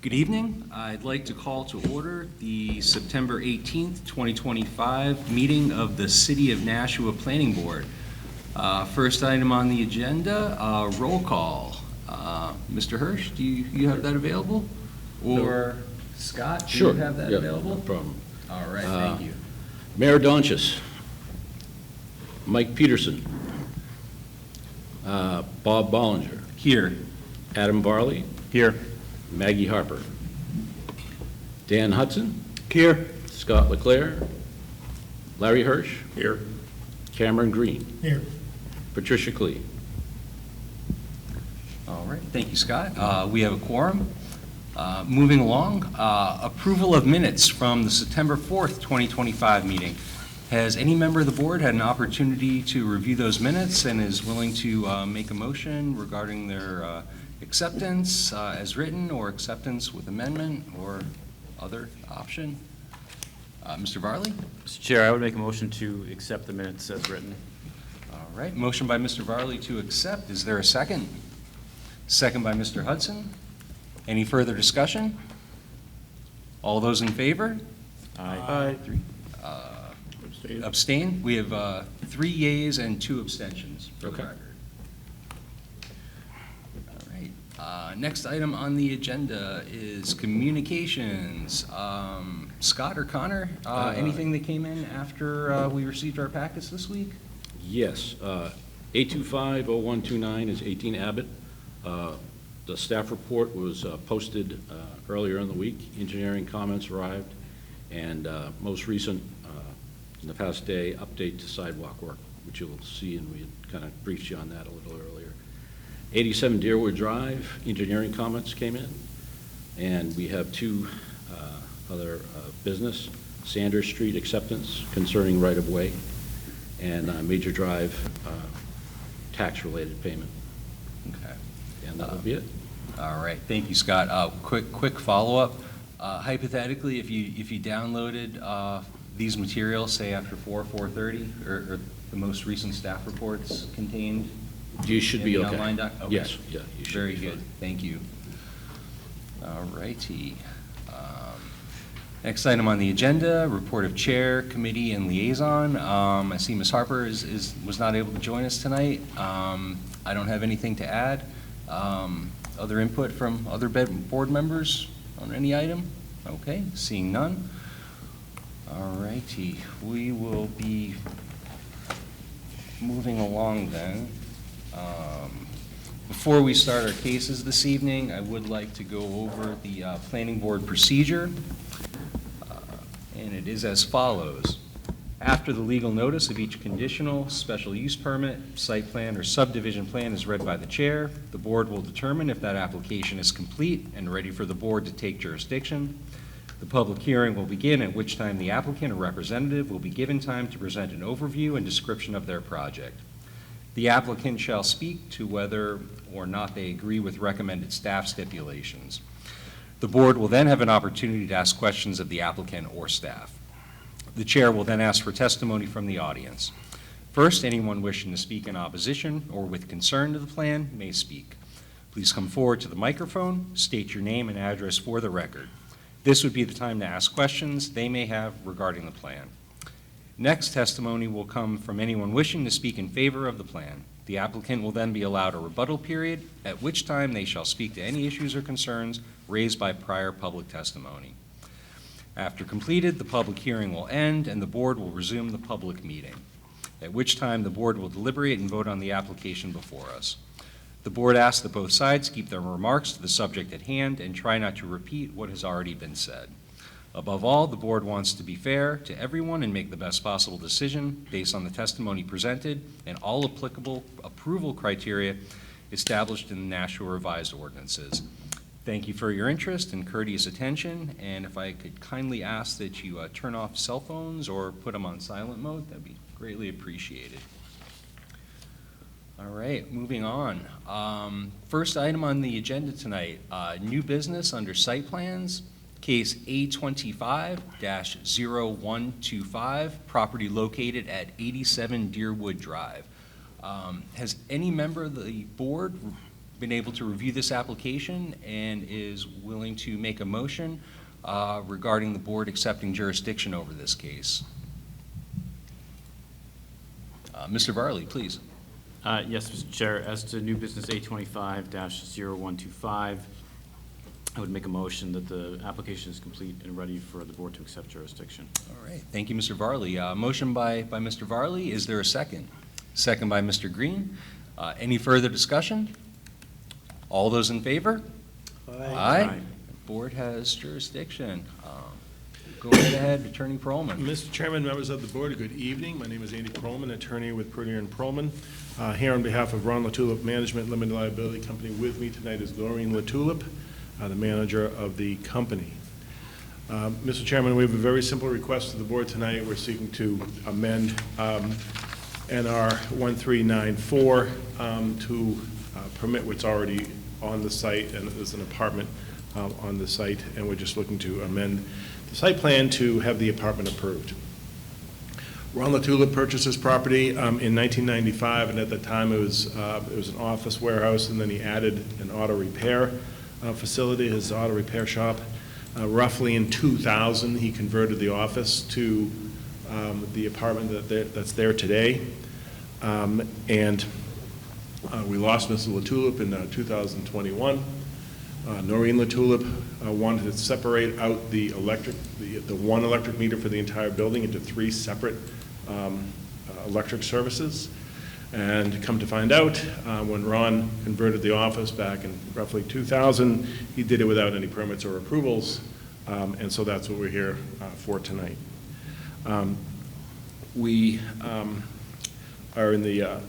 Good evening. I'd like to call to order the September 18th, 2025 meeting of the City of Nashua Planning Board. First item on the agenda, roll call. Mr. Hirsch, do you have that available? Or Scott, do you have that available? No problem. All right, thank you. Mayor Donchis, Mike Peterson, Bob Bollinger, Here. Adam Varley, Here. Maggie Harper, Dan Hudson, Here. Scott Leclerc, Larry Hirsch, Here. Cameron Green, Here. Patricia Klee. All right, thank you, Scott. We have a quorum. Moving along, approval of minutes from the September 4th, 2025 meeting. Has any member of the board had an opportunity to review those minutes and is willing to make a motion regarding their acceptance as written, or acceptance with amendment, or other option? Mr. Varley? Mr. Chair, I would make a motion to accept the minutes as written. All right, motion by Mr. Varley to accept. Is there a second? Second by Mr. Hudson. Any further discussion? All those in favor? Aye. Abstain? We have 3 yeas and 2 abstentions for the record. All right. Next item on the agenda is communications. Scott or Connor, anything that came in after we received our packets this week? Yes, 825-0129 is 18 Abbott. The staff report was posted earlier in the week. Engineering comments arrived, and most recent, in the past day, update to sidewalk work, which you'll see, and we had kind of briefed you on that a little earlier. 87 Deerwood Drive, engineering comments came in, and we have 2 other business, Sanders Street acceptance concerning right-of-way, and Major Drive tax-related payment. Okay. And that would be it. All right, thank you, Scott. Quick follow-up. Hypothetically, if you downloaded these materials, say after 4:30, or the most recent staff reports contained, You should be in the okay. online doc? Okay. Yes, yeah, you should Very be good, fine. thank you. All righty. Next item on the agenda, report of chair, committee, and liaison. I see Ms. Harper was not able to join us tonight. I don't have anything to add. Other input from other board members on any item? Okay, seeing none. All righty, we will be moving along then. Before we start our cases this evening, I would like to go over the planning board procedure. And it is as follows. After the legal notice of each conditional, special use permit, site plan, or subdivision plan is read by the chair, the board will determine if that application is complete and ready for the board to take jurisdiction. The public hearing will begin, at which time the applicant or representative will be given time to present an overview and description of their project. The applicant shall speak to whether or not they agree with recommended staff stipulations. The board will then have an opportunity to ask questions of the applicant or staff. The chair will then ask for testimony from the audience. First, anyone wishing to speak in opposition or with concern to the plan may speak. Please come forward to the microphone, state your name and address for the record. This would be the time to ask questions they may have regarding the plan. Next, testimony will come from anyone wishing to speak in favor of the plan. The applicant will then be allowed a rebuttal period, at which time they shall speak to any issues or concerns raised by prior public testimony. After completed, the public hearing will end and the board will resume the public meeting, at which time the board will deliberate and vote on the application before us. The board asks that both sides keep their remarks to the subject at hand and try not to repeat what has already been said. Above all, the board wants to be fair to everyone and make the best possible decision based on the testimony presented and all applicable approval criteria established in the Nashua Revised Ordinances. Thank you for your interest and courteous attention, and if I could kindly ask that you turn off cell phones or put them on silent mode, that'd be greatly appreciated. All right, moving on. First item on the agenda tonight, new business under site plans. Case A25-0125, property located at 87 Deerwood Drive. Has any member of the board been able to review this application and is willing to make a motion regarding the board accepting jurisdiction over this case. Mr. Varley, please. Yes, Mr. Chair, as to new business 825-0125, I would make a motion that the application is complete and ready for the board to accept jurisdiction. All right, thank you, Mr. Varley. Motion by Mr. Varley. Is there a second? Second by Mr. Green. Any further discussion? All those in favor? Aye. Board has jurisdiction. Go right ahead, Attorney Perlman. Mr. Chairman, members of the board, good evening. My name is Andy Perlman, attorney with Purdy & Perlman. Here on behalf of Ron LaTulip Management Limited Liability Company, with me tonight is Doreen LaTulip, the manager of the company. Mr. Chairman, we have a very simple request to the board tonight. We're seeking to amend NR 1394 to permit what's already on the site, and there's an apartment on the site, and we're just looking to amend the site plan to have the apartment approved. Ron LaTulip purchased this property in 1995, and at the time it was an office warehouse, and then he added an auto repair facility, his auto repair shop. Roughly in 2000, he converted the office to the apartment that's there today. And we lost Mr. LaTulip in 2021. Noreen LaTulip wanted to separate out the one electric meter for the entire building into 3 separate electric services. And come to find out, when Ron converted the office back in roughly 2000, he did it without any permits or approvals, and so that's what we're here for tonight. We are in the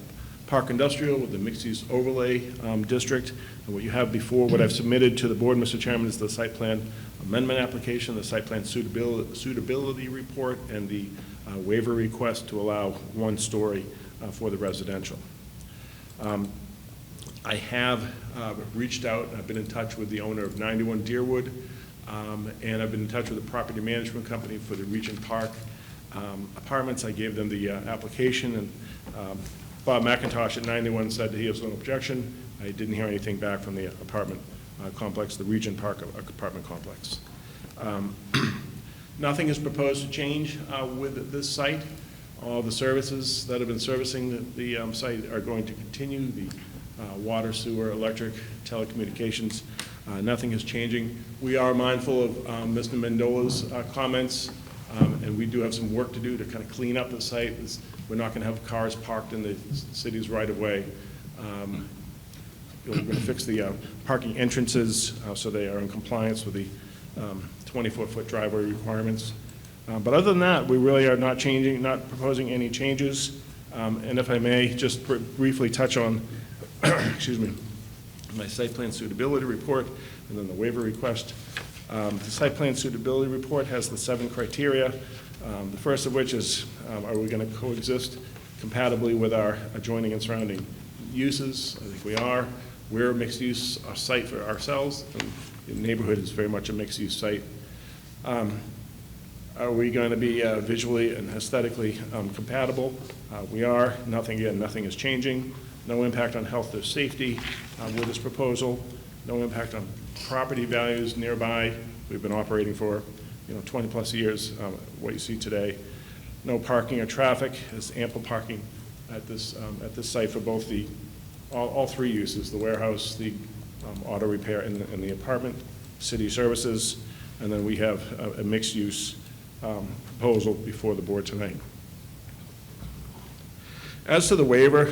Park Industrial with the mixed-use overlay district. And what you have before, what I've submitted to the board, Mr. Chairman, is the site plan amendment application, the site plan suitability report, and the waiver request to allow 1 story for the residential. I have reached out, I've been in touch with the owner of 91 Deerwood, and I've been in touch with the property management company for the Regent Park apartments. I gave them the application, and Bob McIntosh at 91 said that he has no objection. I didn't hear anything back from the apartment complex, the Regent Park apartment complex. Nothing is proposed to change with this site. All the services that have been servicing the site are going to continue, the water, sewer, electric, telecommunications. Nothing is changing. We are mindful of Mr. Mendola's comments, and we do have some work to do to kind of clean up the site. We're not going to have cars parked in the city's right-of-way. We're going to fix the parking entrances so they are in compliance with the 24-foot driveway requirements. But other than that, we really are not proposing any changes. And if I may, just briefly touch on, excuse me, my site plan suitability report and then the waiver request. The site plan suitability report has the 7 criteria. The first of which is, are we going to coexist compatibly with our adjoining and surrounding uses? I think we are. We're a mixed-use site for ourselves, and the neighborhood is very much a mixed-use site. Are we going to be visually and aesthetically compatible? We are. Nothing is changing. No impact on health or safety with this proposal. No impact on property values nearby. We've been operating for 20-plus years, what you see today. No parking or traffic. There's ample parking at this site for both all 3 uses, the warehouse, the auto repair, and the apartment, city services, and then we have a mixed-use proposal before the board tonight. As to the waiver,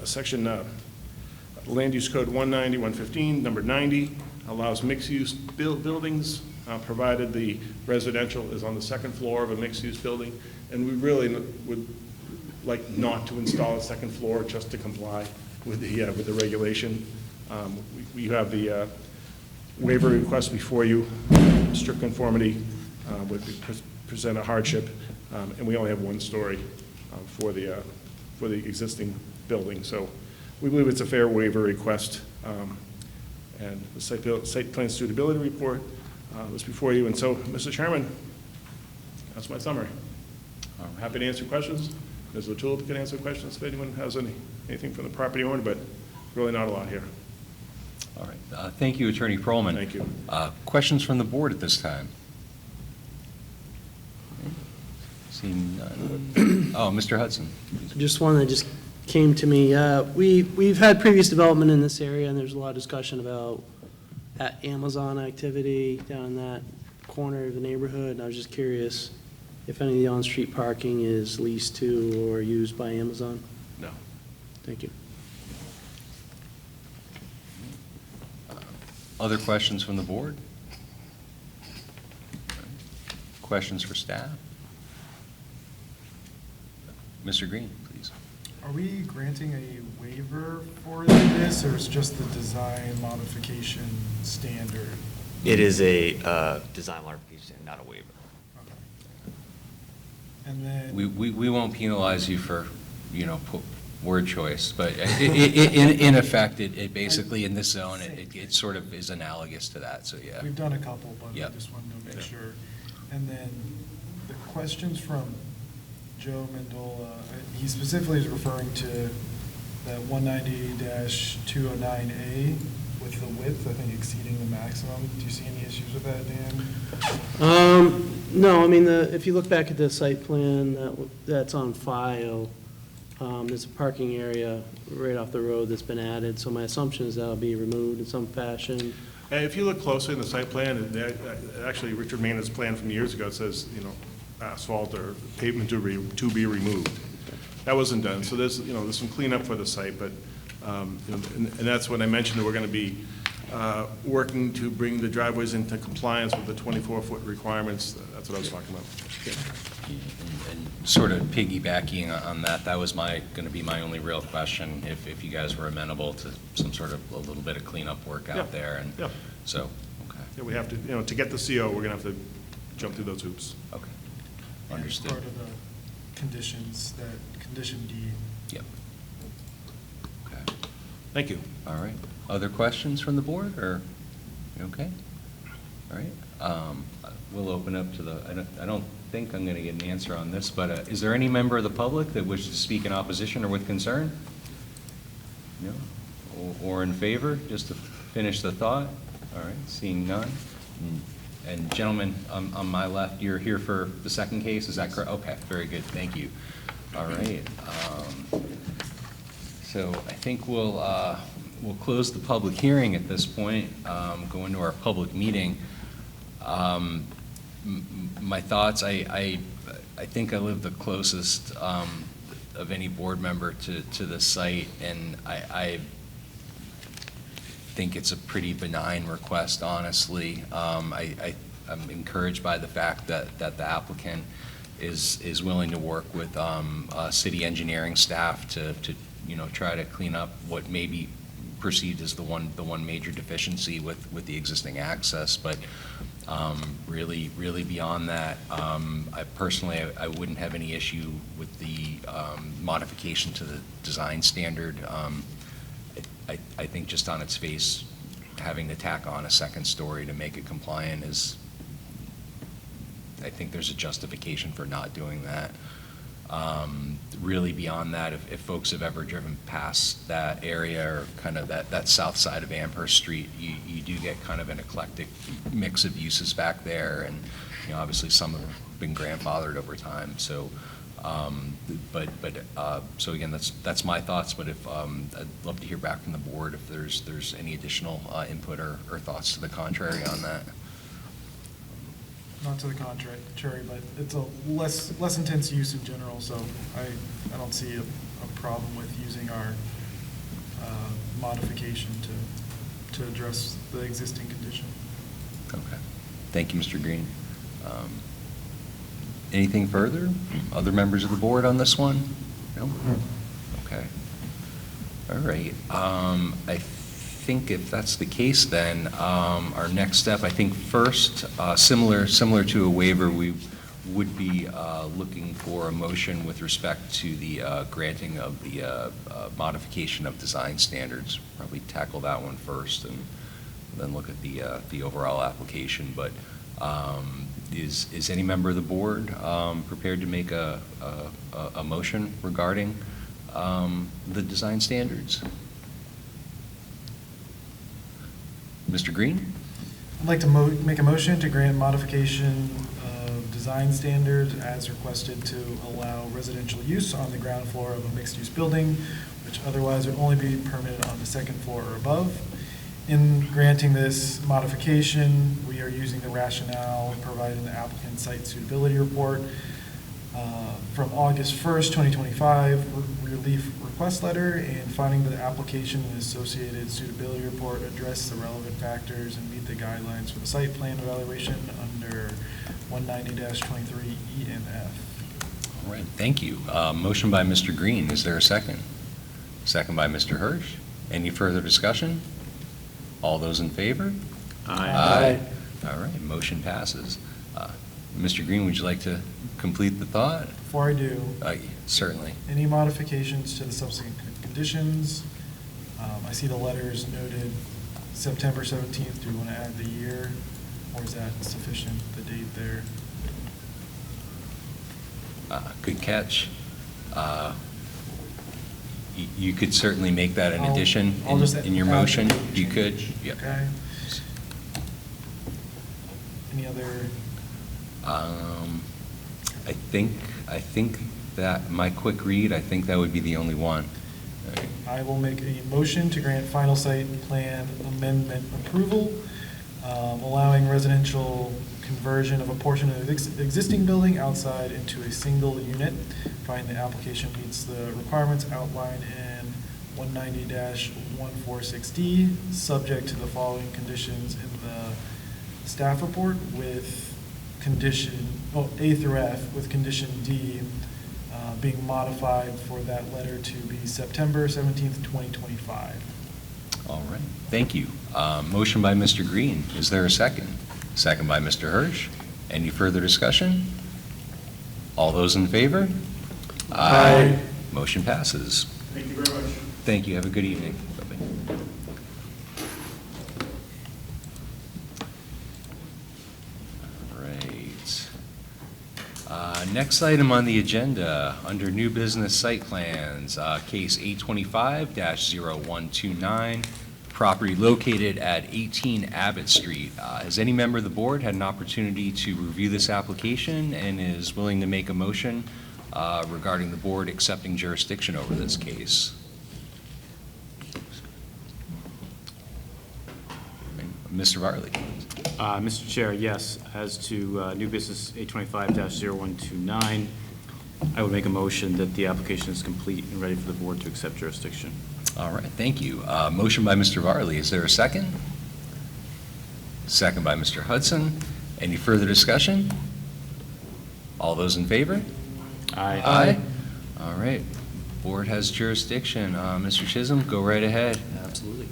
section Land Use Code 190-115, number 90, allows mixed-use buildings, provided the residential is on the 2nd floor of a mixed-use building, and we really would like not to install a 2nd floor just to comply with the regulation. We have the waiver request before you. Strict conformity would present a hardship, and we only have 1 story for the existing building. So we believe it's a fair waiver request. And the site plan suitability report was before you. And so, Mr. Chairman, that's my summary. I'm happy to answer questions. Ms. LaTulip can answer questions if anyone has any. anything from the property owner, but really not a lot here. All right. Thank you, Attorney Perlman. Thank you. Questions from the board at this time? Seeing none. Oh, Mr. Hudson. Just one that just came to me. We've had previous development in this area, and there's a lot of discussion about Amazon activity down in that corner of the neighborhood. And I was just curious if any of the on-street parking is leased to or used by Amazon? No. Thank you. Other questions from the board? Questions for staff? Mr. Green, please. Are we granting a waiver for this, or is just the design modification standard? It is a design modification, not a waiver. Okay. And then, We won't penalize you for, word choice, but in effect, it basically, in this zone, it sort of is analogous to that, so yeah. we've done a couple, but I Yep. just wanted to Yeah. make sure. And then the questions from Joe Mendola, he specifically is referring to that 190-209A with the width, I think exceeding the maximum. Do you see any issues with that, Dan? No, I mean, if you look back at the site plan that's on file, there's a parking area right off the road that's been added, so my assumption is that'll be removed in some fashion. And if you look closely in the site plan, actually, Richard Maynard's plan from years ago, it says, asphalt or pavement to be removed. That wasn't done, so there's some cleanup for the site, but, and that's when I mentioned that we're going to be working to bring the driveways into compliance with the 24-foot requirements. That's what I was talking about. And sort of piggybacking on that, that was going to be my only real question, if you guys were amenable to some sort of a little bit of cleanup work out there, and so, okay. Yeah, we have to, to get the CO, we're going to have to jump through those hoops. Okay, And understood. part of the conditions, that condition D. Yep. Okay, Thank you. all right. Other questions from the board, or, you okay? All right, we'll open up to I don't think I'm going to get an answer on this, but is there any member of the public that wishes to speak in opposition or with concern? No? Or in favor, just to finish the thought? All right, seeing none. And gentlemen, on my left, you're here for the second case, is that correct? Okay, very good, thank you. All right. So I think we'll close the public hearing at this point, go into our public meeting. My thoughts, I think I live the closest of any board member to the site, and I think it's a pretty benign request, honestly. I'm encouraged by the fact that the applicant is willing to work with city engineering staff to try to clean up what may be perceived as the one major deficiency with the existing access, but really beyond that, I personally wouldn't have any issue with the modification to the design standard. I think just on its face, having to tack on a second story to make it compliant is, I think there's a justification for not doing that. Really beyond that, if folks have ever driven past that area or kind of that south side of Amherst Street, you do get kind of an eclectic mix of uses back there, and obviously some have been grandfathered over time. So, so again, that's my thoughts. But if I'd love to hear back from the board if there's any additional input or thoughts to the contrary on that. Not to the contrary, but it's a less intense use in general, so I don't see a problem with using our modification to address the existing condition. Okay. Thank you, Mr. Green. Anything further? Other members of the board on this one? No? Okay. All right. I think if that's the case, then our next step, I think first, similar to a waiver, we would be looking for a motion with respect to the granting of the modification of design standards. Probably tackle that one first and then look at the overall application. But is any member of the board prepared to make a motion regarding the design standards. Mr. Green? I'd like to make a motion to grant modification of design standards as requested to allow residential use on the ground floor of a mixed-use building, which otherwise would only be permitted on the second floor or above. In granting this modification, we are using the rationale provided in the applicant site suitability report from August 1st, 2025, relief request letter, and finding that the application and associated suitability report address the relevant factors and meet the guidelines for the site plan evaluation under 190-23 E and F. All right, thank you. Motion by Mr. Green. Is there a second? Second by Mr. Hirsch. Any further discussion? All those in favor? Aye. All right, motion passes. Mr. Green, would you like to complete the thought? Before I do, Certainly. any modifications to the subsequent conditions? I see the letters noted September 17th. Do you want to add the year, or is that sufficient, the date there? Good catch. You could certainly make that an addition I'll just in your add the motion. date You could, change. yeah. Okay. Any other? I think that, my quick read, I think that would be the only one. I will make a motion to grant final site plan amendment approval, allowing residential conversion of a portion of the existing building outside into a single unit. Find the application meets the requirements outlined in 190-146D, subject to the following conditions in the staff report with condition, A through F, with condition D being modified for that letter to be September 17th, 2025. All right, thank you. Motion by Mr. Green. Is there a second? Second by Mr. Hirsch. Any further discussion? All those in favor? Aye. Motion passes. Thank you very much. Thank you. Have a good evening. Bye-bye. All right. Next item on the agenda, under new business site plans, case 825-0129, property located at 18 Abbott Street. Has any member of the board had an opportunity to review this application and is willing to make a motion regarding the board accepting jurisdiction over this case? Mr. Varley. Mr. Chair, yes, as to new business 825-0129, I would make a motion that the application is complete and ready for the board to accept jurisdiction. All right, thank you. Motion by Mr. Varley. Is there a second? Second by Mr. Hudson. Any further discussion? All those in favor? Aye. All right. Board has jurisdiction. Mr. Chisholm, go right ahead. Absolutely.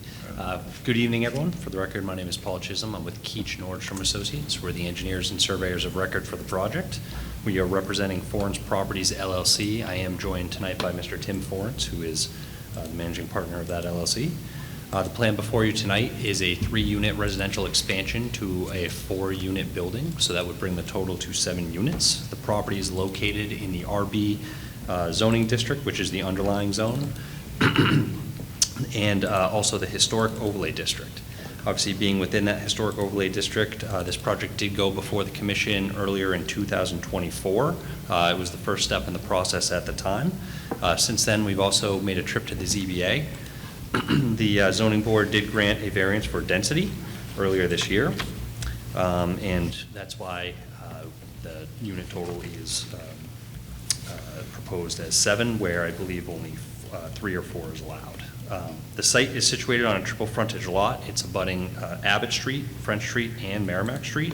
Good evening, everyone. For the record, my name is Paul Chisholm. I'm with Keach Nordstrom Associates. We're the engineers and surveyors of record for the project. We are representing Forens Properties, LLC. I am joined tonight by Mr. Tim Forens, who is the managing partner of that LLC. The plan before you tonight is a 3-unit residential expansion to a 4-unit building, so that would bring the total to 7 units. The property is located in the RB zoning district, which is the underlying zone, and also the historic overlay district. Obviously, being within that historic overlay district, this project did go before the commission earlier in 2024. It was the first step in the process at the time. Since then, we've also made a trip to the ZBA. The zoning board did grant a variance for density earlier this year, and that's why the unit total is proposed as 7, where I believe only 3 or 4 is allowed. The site is situated on a triple frontage lot. It's abutting Abbott Street, French Street, and Merrimack Street.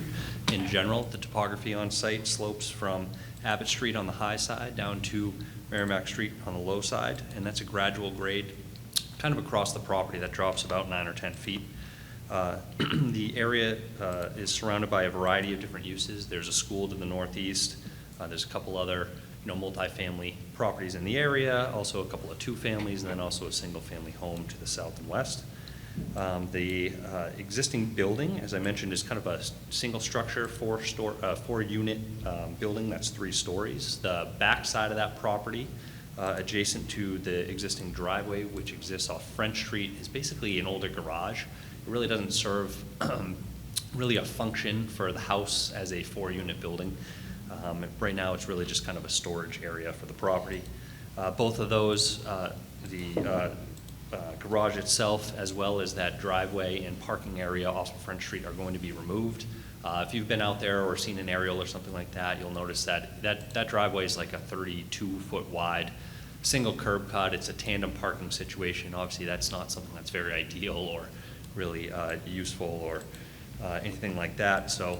In general, the topography on site slopes from Abbott Street on the high side down to Merrimack Street on the low side, and that's a gradual grade kind of across the property that drops about 9 or 10 feet. The area is surrounded by a variety of different uses. There's a school to the northeast. There's a couple other multifamily properties in the area, also a couple of 2-families, and then also a single-family home to the south and west. The existing building, as I mentioned, is kind of a single structure, 4-unit building that's 3 stories. The back side of that property adjacent to the existing driveway, which exists off French Street, is basically an older garage. It really doesn't serve really a function for the house as a 4-unit building. Right now, it's really just kind of a storage area for the property. Both of those, the garage itself, as well as that driveway and parking area off of French Street, are going to be removed. If you've been out there or seen an aerial or something like that, you'll notice that driveway is like a 32-foot wide single curb cut. It's a tandem parking situation. Obviously, that's not something that's very ideal or really useful or anything like that. So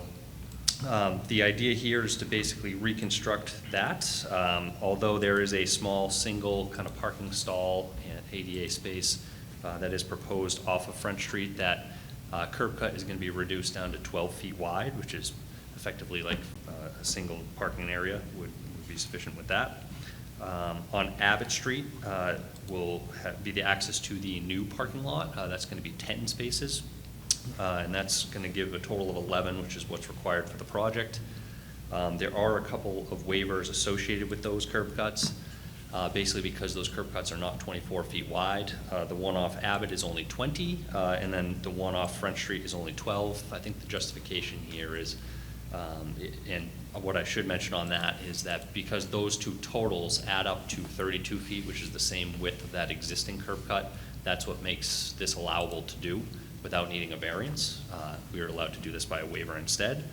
the idea here is to basically reconstruct that. Although there is a small single kind of parking stall and ADA space that is proposed off of French Street, that curb cut is going to be reduced down to 12 feet wide, which is effectively like a single parking area would be sufficient with that. On Abbott Street will be the access to the new parking lot. That's going to be 10 spaces, and that's going to give a total of 11, which is what's required for the project. There are a couple of waivers associated with those curb cuts, basically because those curb cuts are not 24 feet wide. The one off Abbott is only 20, and then the one off French Street is only 12. I think the justification here is, and what I should mention on that is that because those two totals add up to 32 feet, which is the same width of that existing curb cut, that's what makes this allowable to do without needing a variance. We are allowed to do this by a waiver instead.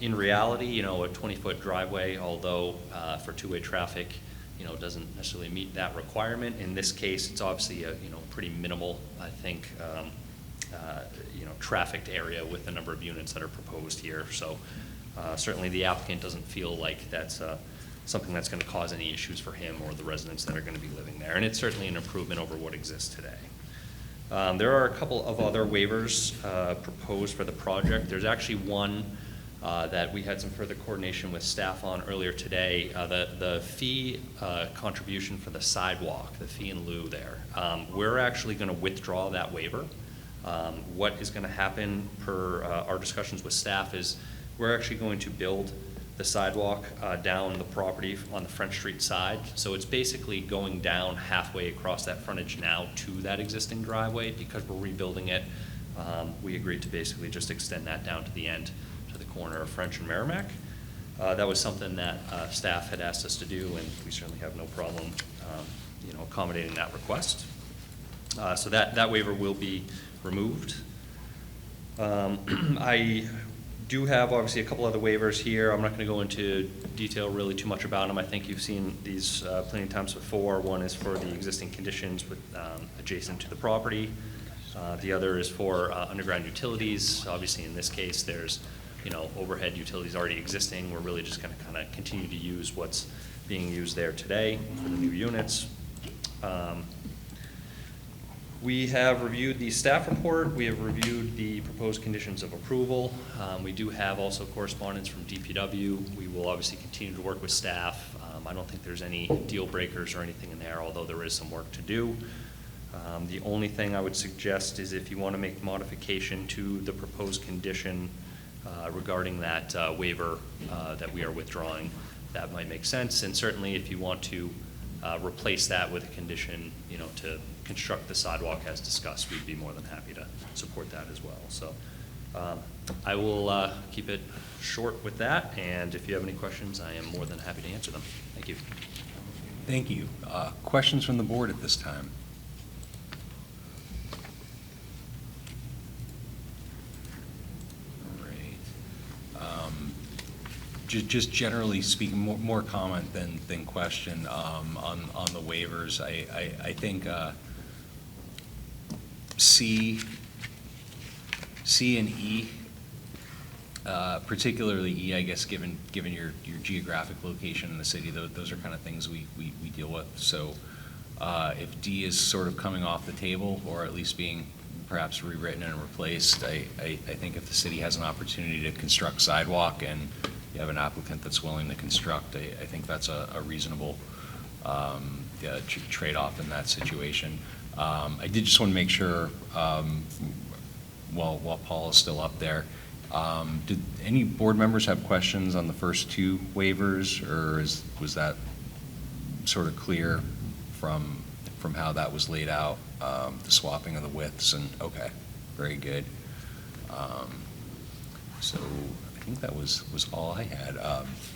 In reality, a 20-foot driveway, although for two-way traffic, doesn't necessarily meet that requirement. In this case, it's obviously a, pretty minimal, I think, trafficked area with the number of units that are proposed here. So certainly the applicant doesn't feel like that's something that's going to cause any issues for him or the residents that are going to be living there. And it's certainly an improvement over what exists today. There are a couple of other waivers proposed for the project. There's actually one that we had some further coordination with staff on earlier today. The fee contribution for the sidewalk, the fee in lieu there. We're actually going to withdraw that waiver. What is going to happen per our discussions with staff is we're actually going to build the sidewalk down the property on the French Street side. So it's basically going down halfway across that frontage now to that existing driveway. Because we're rebuilding it, we agreed to basically just extend that down to the end, to the corner of French and Merrimack. That was something that staff had asked us to do, and we certainly have no problem accommodating that request. So that waiver will be removed. I do have obviously a couple other waivers here. I'm not going to go into detail really too much about them. I think you've seen these plenty of times before. One is for the existing conditions with adjacent to the property. The other is for underground utilities. Obviously, in this case, there's overhead utilities already existing. We're really just going to kind of continue to use what's being used there today for the new units. We have reviewed the staff report. We have reviewed the proposed conditions of approval. We do have also correspondence from DPW. We will obviously continue to work with staff. I don't think there's any deal breakers or anything in there, although there is some work to do. The only thing I would suggest is if you want to make modification to the proposed condition regarding that waiver that we are withdrawing, that might make sense. And certainly if you want to replace that with a condition, to construct the sidewalk as discussed, we'd be more than happy to support that as well. So I will keep it short with that, and if you have any questions, I am more than happy to answer them. Thank you. Thank you. Questions from the board at this time? Just generally speaking, more comment than question on the waivers. I think C and E, particularly E, I guess, given your geographic location in the city, those are kind of things we deal with. So if D is sort of coming off the table, or at least being perhaps rewritten and replaced, I think if the city has an opportunity to construct sidewalk and you have an applicant that's willing to construct, I think that's a reasonable trade-off in that situation. I did just want to make sure, while Paul is still up there, did any board members have questions on the first two waivers, or was that sort of clear from how that was laid out, the swapping of the widths, and, okay, very good. So I think that was all I had.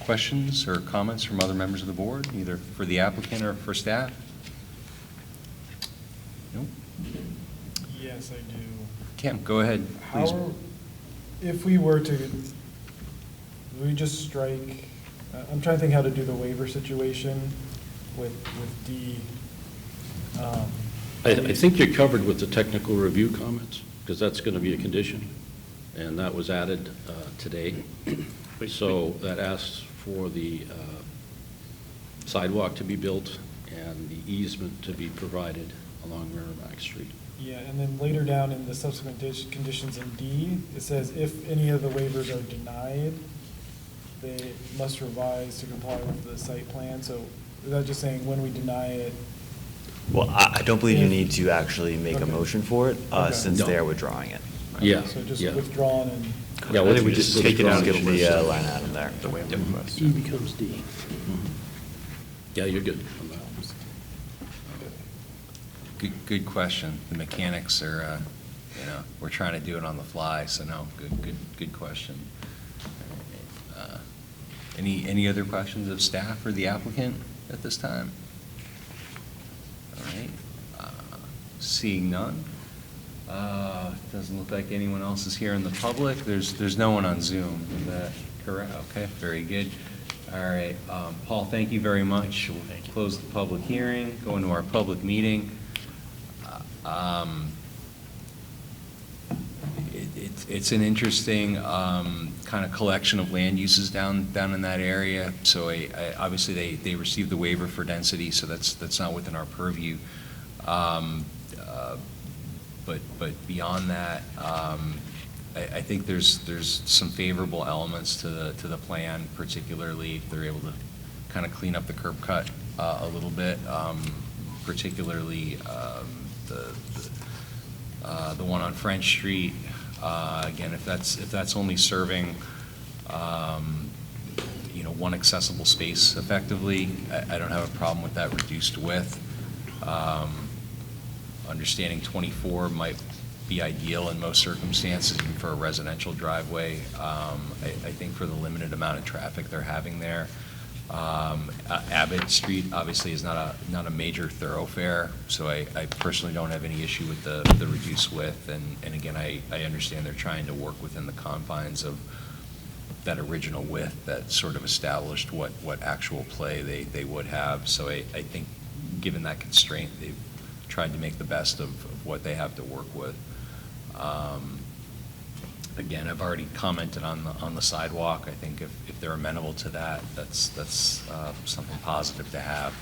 Questions or comments from other members of the board, either for the applicant or for staff? Nope. Yes, I do. Kim, go ahead, please. If we were to, would we just strike, I'm trying to think how to do the waiver situation with D. I think you're covered with the technical review comments, because that's going to be a condition, and that was added today. So that asks for the sidewalk to be built and the easement to be provided along Merrimack Street. Yeah, and then later down in the subsequent conditions in D, it says if any of the waivers are denied, they must revise to comply with the site plan. So is that just saying when we deny it? Well, I don't believe you need to actually make a Okay. motion for it, Okay. since No. they're withdrawing it. Yeah, So just yeah. withdrawn and, Yeah, I think we just just take it out, give them the withdraw. line item there. The waiver request. E becomes D. Yeah, you're good on that. Good question. The mechanics are, we're trying to do it on the fly, so no, good question. Any other questions of staff or the applicant at this time? All right. Seeing none. Doesn't look like anyone else is here in the public. There's no one on Zoom. Is that correct? Okay, very good. All right. Paul, thank you very much. We'll close the public hearing, go into our public meeting. It's an interesting kind of collection of land uses down in that area. So obviously they received the waiver for density, so that's not within our purview. But beyond that, I think there's some favorable elements to the plan, particularly if they're able to kind of clean up the curb cut a little bit, particularly the one on French Street. Again, if that's only serving, one accessible space effectively, I don't have a problem with that reduced width. Understanding 24 might be ideal in most circumstances, even for a residential driveway. I think for the limited amount of traffic they're having there. Abbott Street obviously is not a major thoroughfare, so I personally don't have any issue with the reduced width. And again, I understand they're trying to work within the confines of that original width that sort of established what actual play they would have. So I think given that constraint, they've tried to make the best of what they have to work with. Again, I've already commented on the sidewalk. I think if they're amenable to that, that's something positive to have.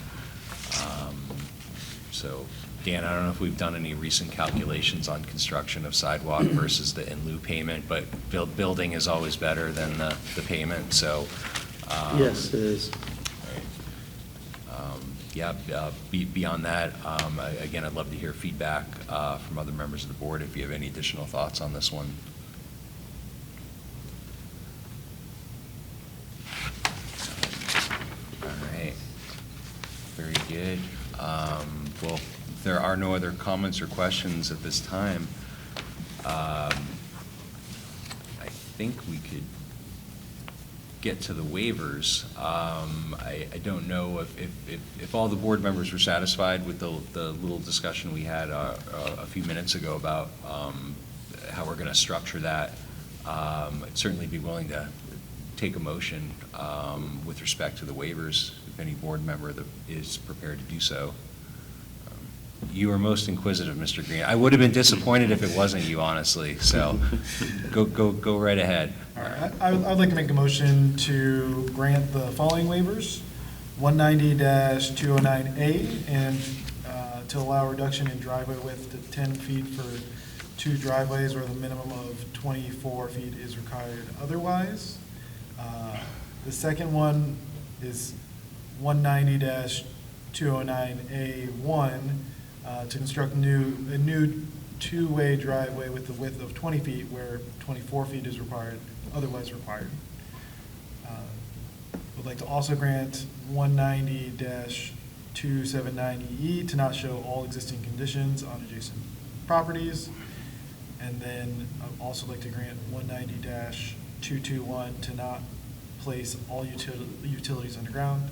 So, Dan, I don't know if we've done any recent calculations on construction of sidewalk versus the in lieu payment, but building is always better than the payment, so. Yes, it is. Yeah, beyond that, again, I'd love to hear feedback from other members of the board if you have any additional thoughts on this one. All right, very good. Well, if there are no other comments or questions at this time, I think we could get to the waivers. I don't know if all the board members were satisfied with the little discussion we had a few minutes ago about how we're going to structure that. I'd certainly be willing to take a motion with respect to the waivers, if any board member that is prepared to do so. You are most inquisitive, Mr. Green. I would have been disappointed if it wasn't you, honestly, so go right ahead. all right, I'd like to make a motion to grant the following waivers. 190-209A, and to allow reduction in driveway width to 10 feet for 2 driveways where the minimum of 24 feet is required otherwise. The second one is 190-209A1, to construct a new two-way driveway with the width of 20 feet where 24 feet is otherwise required. Would like to also grant 190- 279EE to not show all existing conditions on adjacent properties. And then I'd also like to grant 190-221 to not place all utilities underground.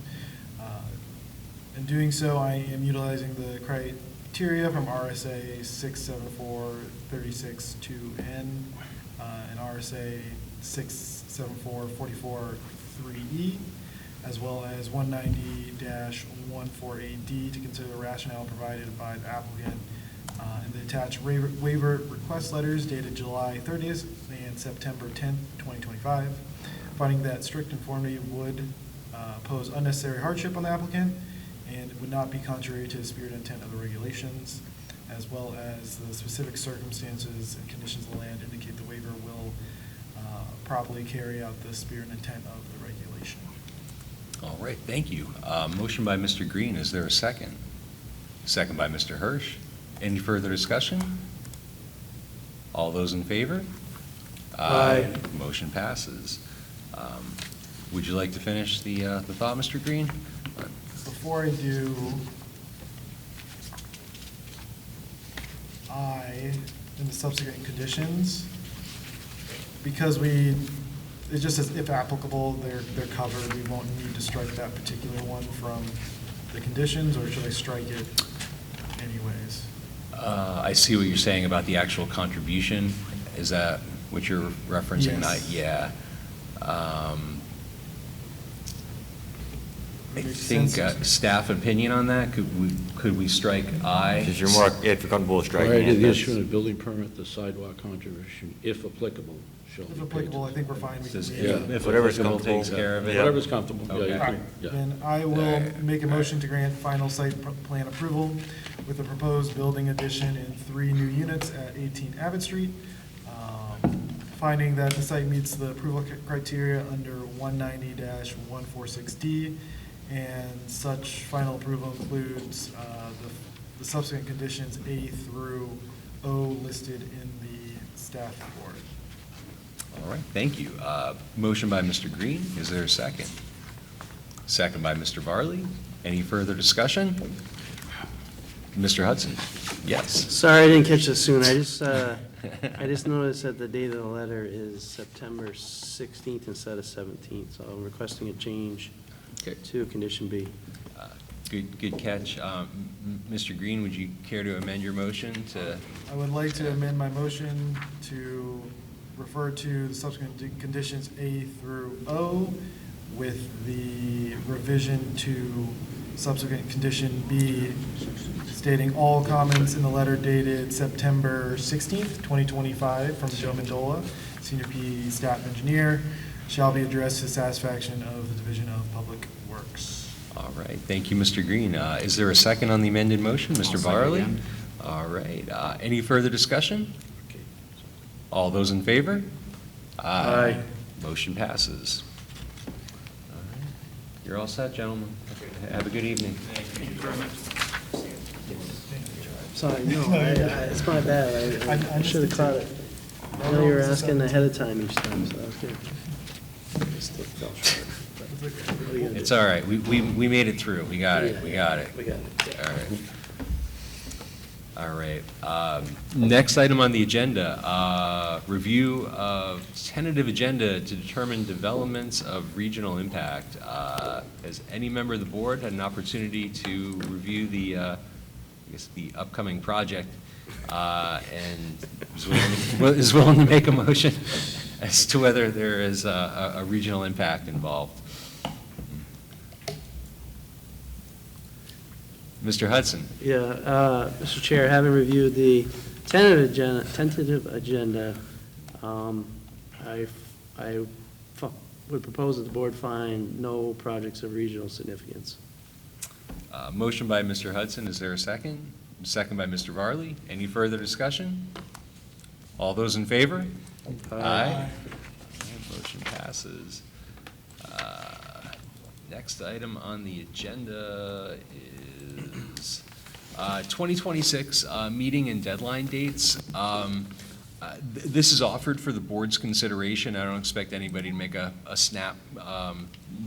In doing so, I am utilizing the criteria from RSA 674-36-2N and RSA 674-44-3E, as well as 190-148D to consider the rationale provided by the applicant in the attached waiver request letters dated July 30th and September 10th, 2025, finding that strict conformity would pose unnecessary hardship on the applicant and would not be contrary to the spirit and intent of the regulations, as well as the specific circumstances and conditions of the land indicate the waiver will properly carry out the spirit and intent of the regulation. All right, thank you. Motion by Mr. Green, is there a second? Second by Mr. Hirsch. Any further discussion? All those in favor? Aye. Motion passes. Would you like to finish the thought, Mr. Green? Before I do, in the subsequent conditions, because it just says if applicable, they're covered, we won't need to strike that particular one from the conditions, or should I strike it anyways? I see what you're saying about the actual contribution. Is that what you're referencing? Yes. Yeah. I Makes think sense. staff opinion on that, could we strike I? Because you're more, if you're comfortable with striking Prior to it, the that's- issuing of building permit, the sidewalk contribution, if applicable, shall be If paid. applicable, I think we're fine. We can Says leave Yeah. it. if Whatever's applicable comfortable. takes care of it. Yeah. Whatever's comfortable, yeah, Okay. you All can- right, yeah. then I will make a motion to grant final site plan approval with the proposed building addition in 3 new units at 18 Abbott Street, finding that the site meets the approval criteria under 190-146D, and such final approval includes the subsequent conditions A through O listed in the staff report. All right, thank you. Motion by Mr. Green, is there a second? Second by Mr. Varley. Any further discussion? Mr. Hudson? Yes. Sorry I didn't catch this soon. I just noticed that the date of the letter is September 16th instead of 17th, so I'm requesting a change Okay. to condition B. Good catch. Mr. Green, would you care to amend your motion to? I would like to amend my motion to refer to the subsequent conditions A through O with the revision to subsequent condition B stating all comments in the letter dated September 16th, 2025 from Joe Mendola, Senior PE Staff Engineer, shall be addressed to the satisfaction of the Division of Public Works. All right, thank you, Mr. Green. Is there a second on the amended motion? Mr. second Varley? again. All right, any further discussion? All those in favor? Aye. Motion passes. All right. You're all set, gentlemen. Have a good evening. Sorry, no, it's my bad. I should have caught it. I know you were asking ahead of time each time, so that was good. Just fell short. But what are you gonna It's do? all right, we made it through, we got it, we got it. We got it. All right. All right. Next item on the agenda, review of tentative agenda to determine developments of regional impact. Has any member of the board had an opportunity to review the upcoming project and is willing to make a motion as to whether there is a regional impact involved? Mr. Hudson? Yeah, Mr. Chair, having reviewed the tentative agenda, I would propose that the board find no projects of regional significance. Motion by Mr. Hudson, is there a second? Second by Mr. Varley. Any further discussion? All those in favor? Aye. Motion passes. Next item on the agenda is 2026 meeting and deadline dates. This is offered for the board's consideration. I don't expect anybody to make a snap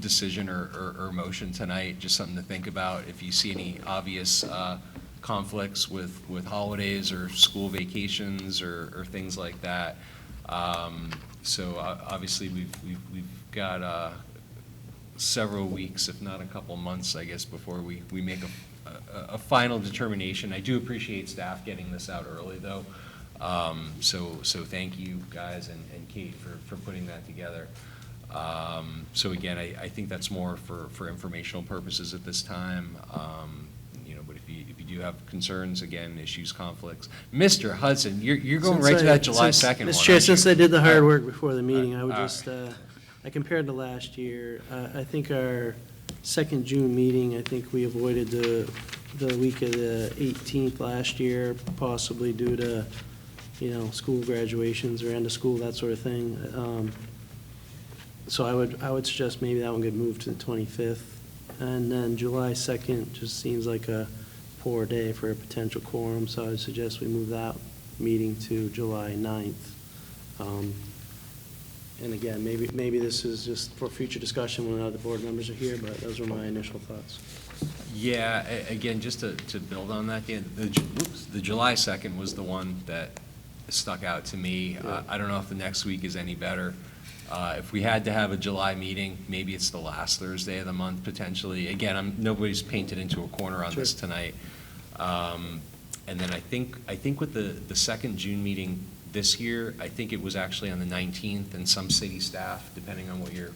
decision or motion tonight, just something to think about. If you see any obvious conflicts with holidays or school vacations or things like that. So obviously, we've got several weeks, if not a couple months, I guess, before we make a final determination. I do appreciate staff getting this out early, though. So thank you, guys, and Kate for putting that together. So again, I think that's more for informational purposes at this time. But if you do have concerns, again, issues, conflicts. Mr. Hudson, you're going right to that July 2nd one, Mr. Chair, aren't you? since I did the hard work before the meeting, I would all just, I compared to last year. I think our second June meeting, I think we avoided the week of the 18th last year, possibly due to, school graduations or end of school, that sort of thing. So I would suggest maybe that one could move to the 25th. And then July 2nd just seems like a poor day for a potential quorum, so I would suggest we move that meeting to July 9th. And again, maybe this is just for future discussion when other board members are here, but those were my initial thoughts. Yeah, again, just to build on that, Dan, the July 2nd was the one that stuck out to me. Yeah. I don't know if the next week is any better. If we had to have a July meeting, maybe it's the last Thursday of the month, potentially. Again, nobody's painted into a corner on this tonight. And then I think with the second June meeting this year, I think it was actually on the 19th, and some city staff, depending on what your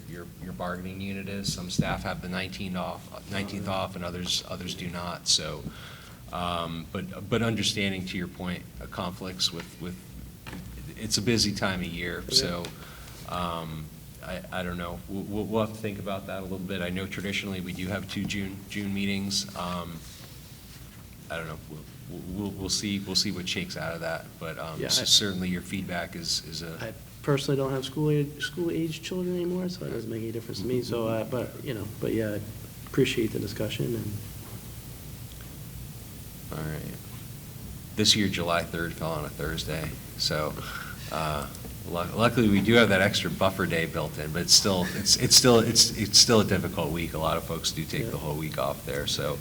bargaining unit is, some staff have the 19th off, and others do not. So, but understanding, to your point, conflicts with it's a busy time of year, so. I don't know. We'll have to think about that a little bit. I know traditionally we do have 2 June meetings. I don't know. We'll see what shakes out of that. But Yeah, certainly your feedback is a. I personally don't have school-age children anymore, so it doesn't make any difference to me. So, but yeah, I appreciate the discussion. And All right. This year, July 3rd fell on a Thursday, so. Luckily, we do have that extra buffer day built in, but it's still a difficult week. A lot of folks do take the whole week off there. So,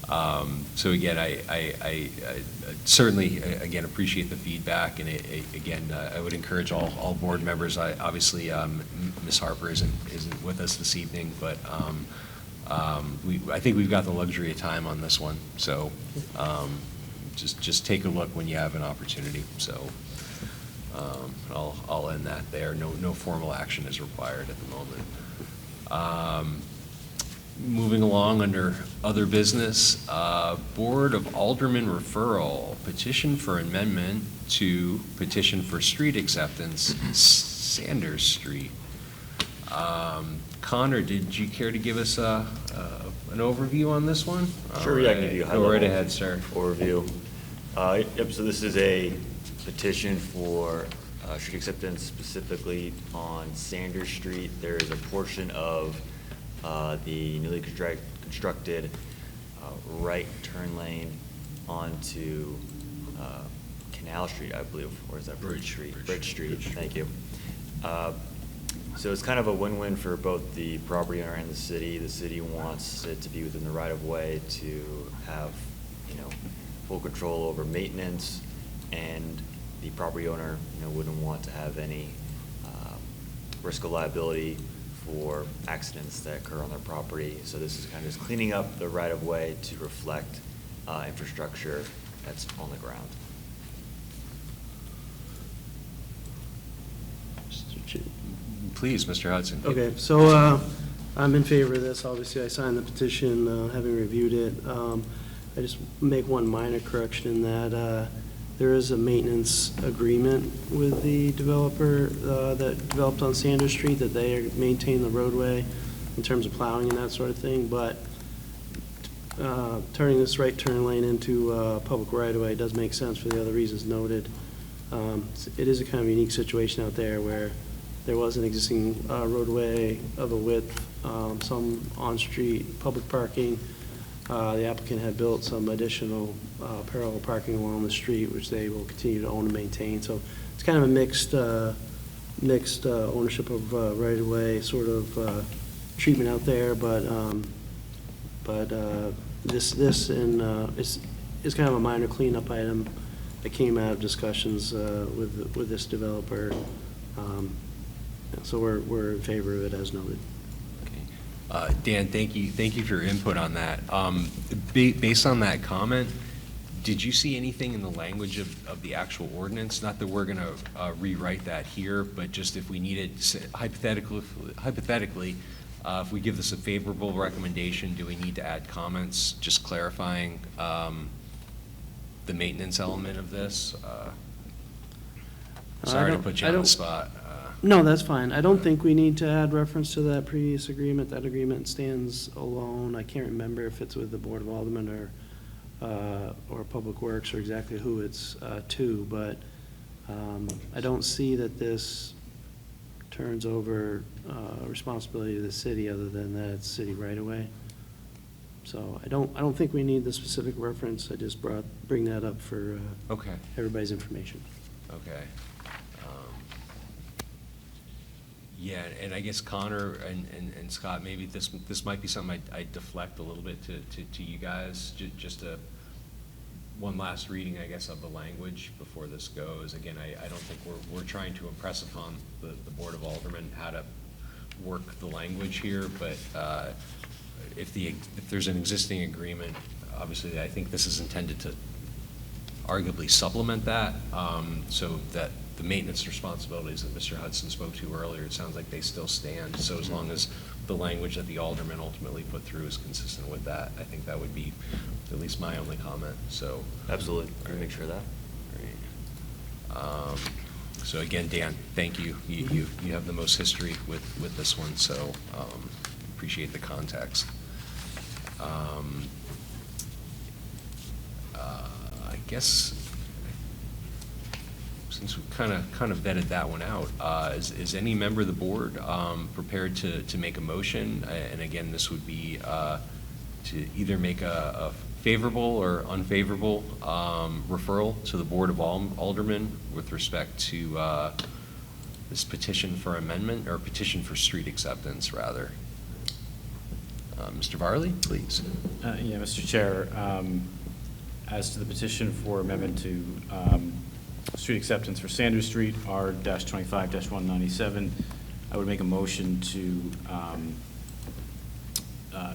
again, I certainly again appreciate the feedback, and I would encourage all board members. Obviously, Ms. Harper isn't with us this evening, but I think we've got the luxury of time on this one. So, just take a look when you have an opportunity. So. I'll end that there. No formal action is required at the moment. Moving along under other business, Board of Aldermen referral, petition for amendment to petition for street acceptance, Sanders Street. Connor, did you care to give us an overview on this one? Sure, yeah, I can give you a Go right ahead, sir. overview. Yep, so this is a petition for street acceptance specifically on Sanders Street. There is a portion of the newly constructed right turn lane onto Canal Street, I believe, or is that Bridge Street? Bridge Street, thank you. So it's kind of a win-win for both the property owner and the city. The city wants it to be within the right-of-way to have, full control over maintenance, and the property owner, wouldn't want to have any risk of liability for accidents that occur on their property. So this is kind of just cleaning up the right-of-way to reflect infrastructure that's on the ground. Please, Mr. Hudson. Okay, so I'm in favor of this. Obviously, I signed the petition, having reviewed it. I just make one minor correction in that there is a maintenance agreement with the developer that developed on Sanders Street, that they maintain the roadway in terms of plowing and that sort of thing, but turning this right turn lane into public right-of-way does make sense for the other reasons noted. It is a kind of unique situation out there where there was an existing roadway of a width, some on-street public parking. The applicant had built some additional parallel parking along the street, which they will continue to own and maintain. So it's kind of a mixed ownership of right-of-way sort of treatment out there, but this and is kind of a minor cleanup item that came out of discussions with this developer. So we're in favor of it as noted. Dan, thank you for your input on that. Based on that comment, did you see anything in the language of the actual ordinance? Not that we're going to rewrite that here, but just if we needed, hypothetically, if we give this a favorable recommendation, do we need to add comments, just clarifying the maintenance element of this? Sorry to put you on the spot. No, that's fine. I don't think we need to add reference to that previous agreement. That agreement stands alone. I can't remember if it's with the Board of Aldermen or Public Works or exactly who it's to, but I don't see that this turns over responsibility to the city other than that it's city right away. So I don't think we need the specific reference. I just bring that up for Okay. everybody's information. Okay. Yeah, and I guess Connor and Scott, maybe this might be something I deflect a little bit to you guys, just one last reading, I guess, of the language before this goes. Again, I don't think we're trying to impress upon the Board of Aldermen how to work the language here, but if there's an existing agreement, obviously I think this is intended to arguably supplement that, so that the maintenance responsibilities that Mr. Hudson spoke to earlier, it sounds like they still stand. So as long as the language that the alderman ultimately put through is consistent with that, I think that would be at least my only comment. So Absolutely. We'll make sure of that. Great. So again, Dan, thank you. You have the most history with this one, so appreciate the context. I guess since we've kind of vetted that one out, is any member of the board prepared to make a motion? And again, this would be to either make a favorable or unfavorable referral to the Board of Aldermen with respect to this petition for amendment, or petition for street acceptance, rather. Mr. Varley, please. Yeah, Mr. Chair, as to the petition for amendment to street acceptance for Sanders Street, R-25-197, I would make a motion to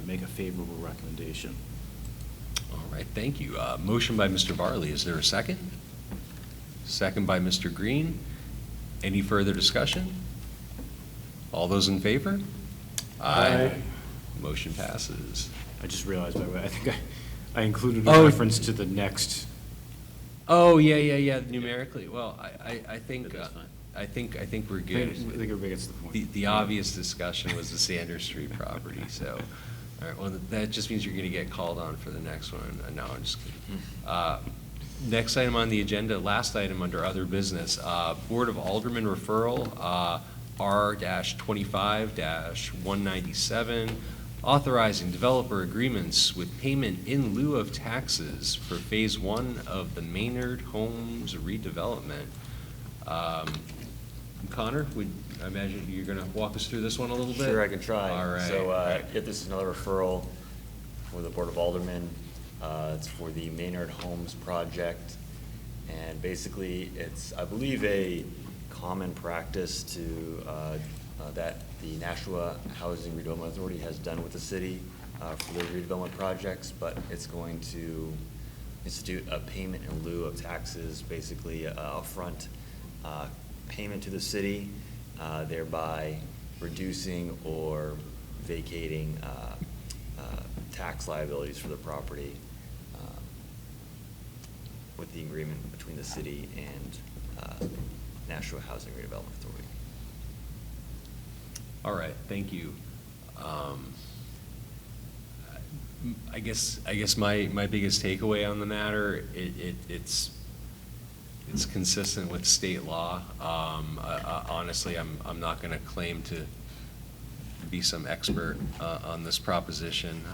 make a favorable recommendation. All right, thank you. Motion by Mr. Varley. Is there a second? Second by Mr. Green. Any further discussion? All those in favor? Aye. Motion passes. I just realized, by the way, I think I included a reference to the next. Oh, yeah, numerically. Well, I think, That's fine. I think we're I good. think everybody gets the point. The obvious discussion was the Sanders Street property, so, all right, well, that just means you're gonna get called on for the next one. No, I'm just kidding. Next item on the agenda, last item under other business, Board of Aldermen referral, R-25-197, authorizing developer agreements with payment in lieu of taxes for Phase 1 of the Maynard Homes redevelopment. Connor, I imagine you're going to walk us through this one a little bit? Sure, I can try. All right. So, yeah, this is another referral for the Board of Aldermen. It's for the Maynard Homes project. And basically, it's, I believe, a common practice to, that the Nashua Housing Redevelopment Authority has done with the city for their redevelopment projects, but it's going to institute a payment in lieu of taxes, basically a upfront payment to the city, thereby reducing or vacating tax liabilities for the property with the agreement between the city and Nashua Housing Redevelopment Authority. All right, thank you. I guess my biggest takeaway on the matter, it's consistent with state law. Honestly, I'm not going to claim to be some expert on this proposition.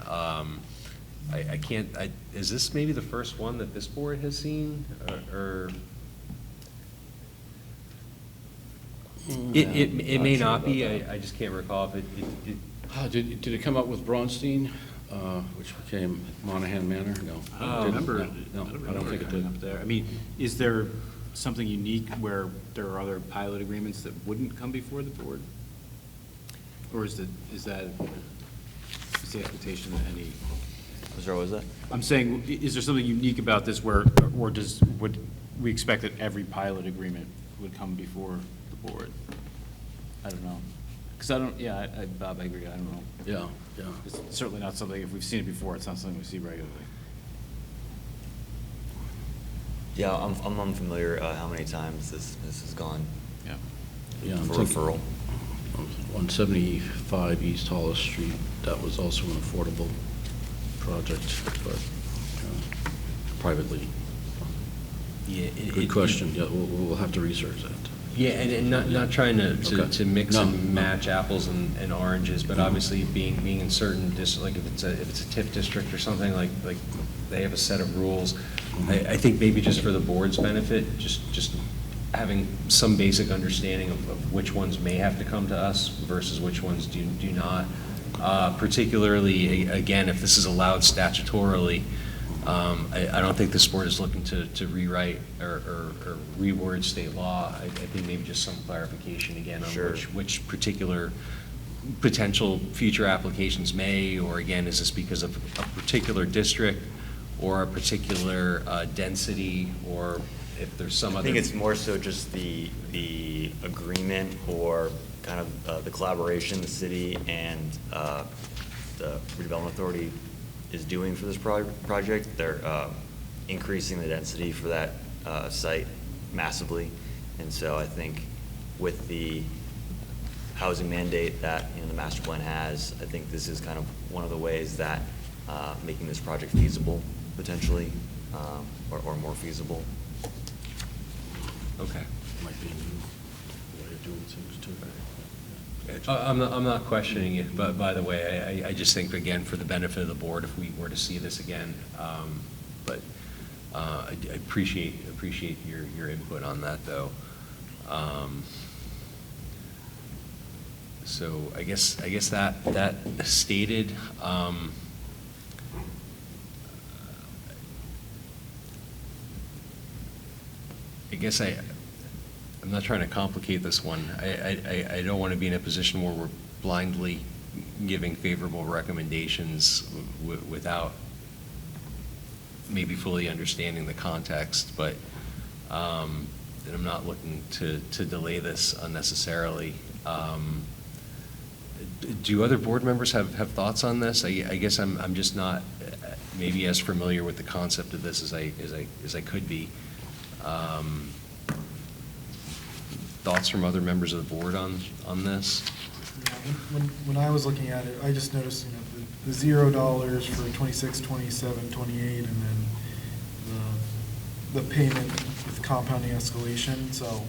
I can't. Is this maybe the first one that this board has seen, or It may not be, I just can't recall if it, Did it come up with Braunstein, which became Monahan Manor? No. I don't remember. No, I don't think it coming did. up there. I mean, is there something unique where there are other pilot agreements that wouldn't come before the board? Or is that the expectation that any? Sorry, what was that? I'm saying, is there something unique about this where, or would we expect that every pilot agreement would come before the board? I don't know. Because Bob, I agree, I don't know. Yeah, yeah. It's certainly not something, if we've seen it before, it's not something we see regularly. Yeah, I'm unfamiliar how many times this has gone Yeah. Yeah, I'm for thinking referral. 175 East Hollis Street, that was also an affordable project, but privately. yeah. Good question, yeah, we'll have to research that. Yeah, and not trying to Okay. mix No, and no. match apples and oranges, but obviously being in certain like if it's a TIF district or something, like they have a set of rules. I think maybe just for the board's benefit, just having some basic understanding of which ones may have to come to us versus which ones do not. Particularly, again, if this is allowed statutorily, I don't think this board is looking to rewrite or reword state law. I think maybe just some clarification again on Sure. which particular potential future applications may, or again, is this because of a particular district or a particular density, or if there's some I other. think it's more so just the agreement or kind of the collaboration the city and the redevelopment authority is doing for this project. They're increasing the density for that site massively. And so I think with the housing mandate that, the master plan has, I think this is kind of one of the ways that making this project feasible potentially, or more feasible. Okay. Might be a new way of doing things too. I'm not questioning it, but by the way, I just think, again, for the benefit of the board, if we were to see this again, but I appreciate your input on that, though. So I guess that stated, I guess I'm not trying to complicate this one. I don't want to be in a position where we're blindly giving favorable recommendations without maybe fully understanding the context, but and I'm not looking to delay this unnecessarily. Do other board members have thoughts on this? I guess I'm just not maybe as familiar with the concept of this as I could be. Thoughts from other members of the board on this? Yeah, when I was looking at it, I just noticed, the $0 for 26, 27, 28, and then the payment with compounding escalation. So,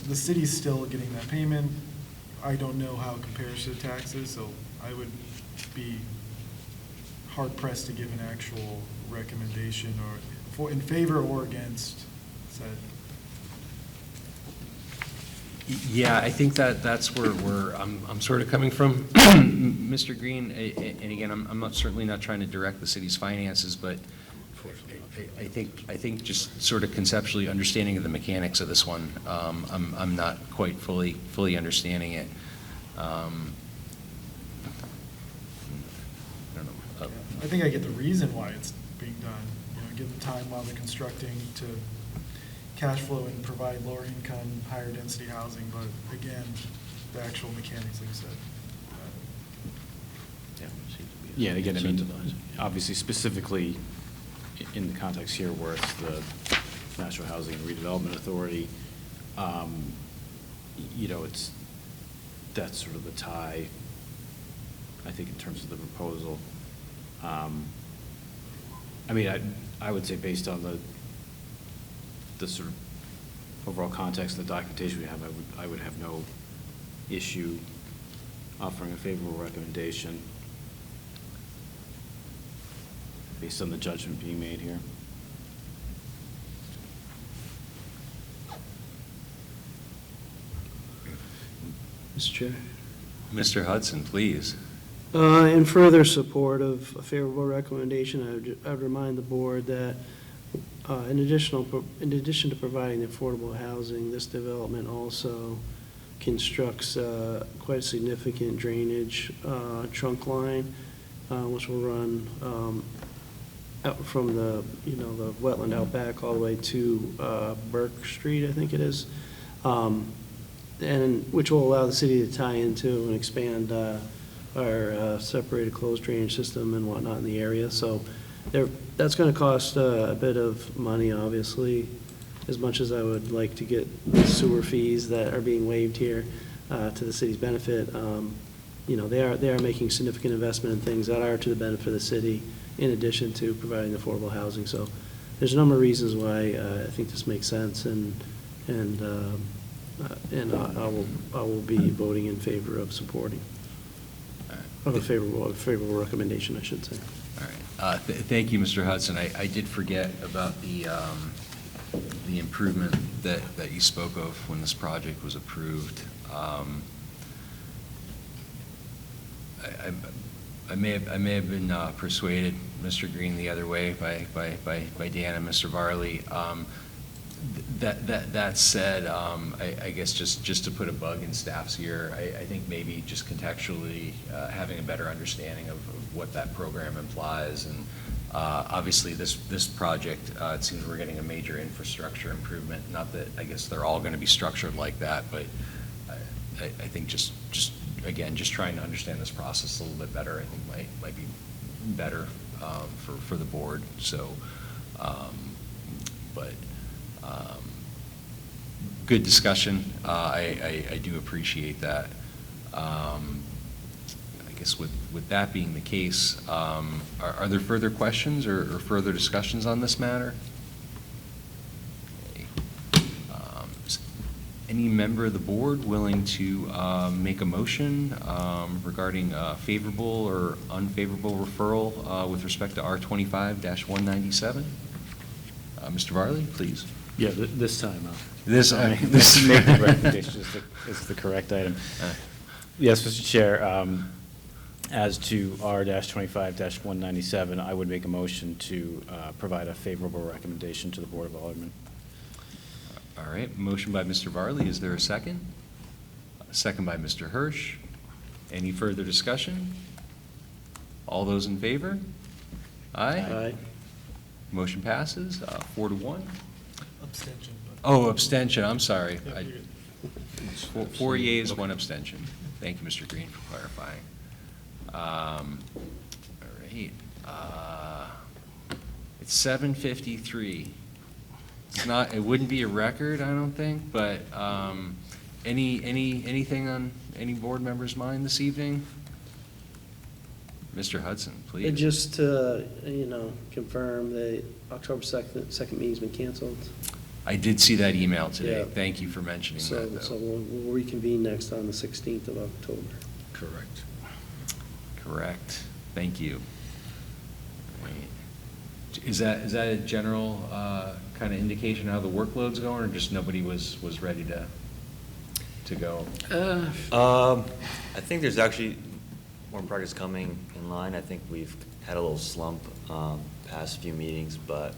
the city's still getting that payment. I don't know how it compares to taxes, so I would be hard pressed to give an actual recommendation or in favor or against said. Yeah, I think that's where I'm sort of coming from, Mr. Green. And again, I'm certainly not trying to direct the city's finances, but I think just sort of conceptually understanding of the mechanics of this one, I'm not quite fully understanding it. I don't know. I think I get the reason why it's being done, give them time while they're constructing to cash flow and provide lower income, higher density housing, but again, the actual mechanics, like I said. Yeah, again, I mean, Incentivizing. obviously specifically in the context here where it's the National Housing and Redevelopment Authority, that's sort of the tie, I think, in terms of the proposal. I mean, I would say based on the sort of overall context and the documentation we have, I would have no issue offering a favorable recommendation based on the judgment being made here. Mr. Chair. Mr. Hudson, please. In further support of a favorable recommendation, I would remind the board that in addition to providing affordable housing, this development also constructs quite a significant drainage trunk line, which will run out from the wetland out back all the way to Burke Street, I think it is, and which will allow the city to tie into and expand our separated closed drainage system and whatnot in the area. So that's going to cost a bit of money, obviously, as much as I would like to get the sewer fees that are being waived here to the city's benefit. They are making significant investment in things that are to the benefit of the city, in addition to providing affordable housing. So there's a number of reasons why I think this makes sense, and I will be voting in favor of supporting, of a favorable recommendation, I should say. All right. Thank you, Mr. Hudson. I did forget about the improvement that you spoke of when this project was approved. I may have been persuaded, Mr. Green, the other way by Dan and Mr. Varley. That said, I guess just to put a bug in staff's ear, I think maybe just contextually having a better understanding of what that program implies. And obviously this project, it seems we're getting a major infrastructure improvement. Not that I guess they're all going to be structured like that, but I think just again, just trying to understand this process a little bit better, I think might be better for the board. So, good discussion. I do appreciate that. I guess with that being the case, are there further questions or further discussions on this matter? Okay. Is any member of the board willing to make a motion regarding favorable or unfavorable referral with respect to R25-197? Mr. Varley, please. Yeah, this time. This make the recommendation is the correct item. Yes, Mr. Chair. As to R-25-197, I would make a motion to provide a favorable recommendation to the Board of Aldermen. All right, motion by Mr. Varley. Is there a second? A second by Mr. Hirsch. Any further discussion? All those in favor? Aye. Aye. Motion passes 4-1. Abstention. Oh, abstention, I'm sorry. Yeah, you're good. 4 yeas, 1 abstention. Thank you, Mr. Green, for clarifying. All right. It's 7:53. It's not. It wouldn't be a record, I don't think. But anything on any board member's mind this evening? Mr. Hudson, please. Just to confirm the October 2nd meeting's been canceled. I did see that email today. Yeah. Thank you for mentioning that, though. So we'll reconvene next on the 16th of October. Correct. Correct. Thank you. Right. Is that a general kind of indication how the workload's going, or just nobody was ready to go? I think there's actually more projects coming in line. I think we've had a little slump past few meetings, but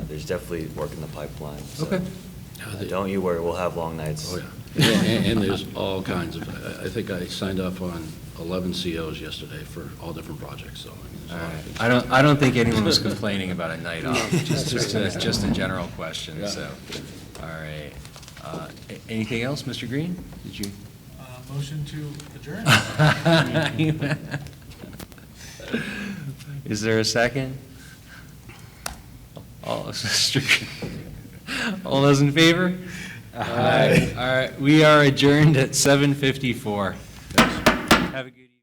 there's definitely work in the pipeline. So, Okay. Don't you worry, we'll have long nights. Oh, yeah. And there's all kinds of, I think I signed off on 11 COs yesterday for all different projects, so. I mean, there's a lot of things. I don't think anyone was complaining about a night off, just a general question, Yeah. so. All right. Anything else, Mr. Green? Did you? Motion to adjourn. Is there a second? All those in favor? Aye. All right, we are adjourned at 7:54. Have a good evening.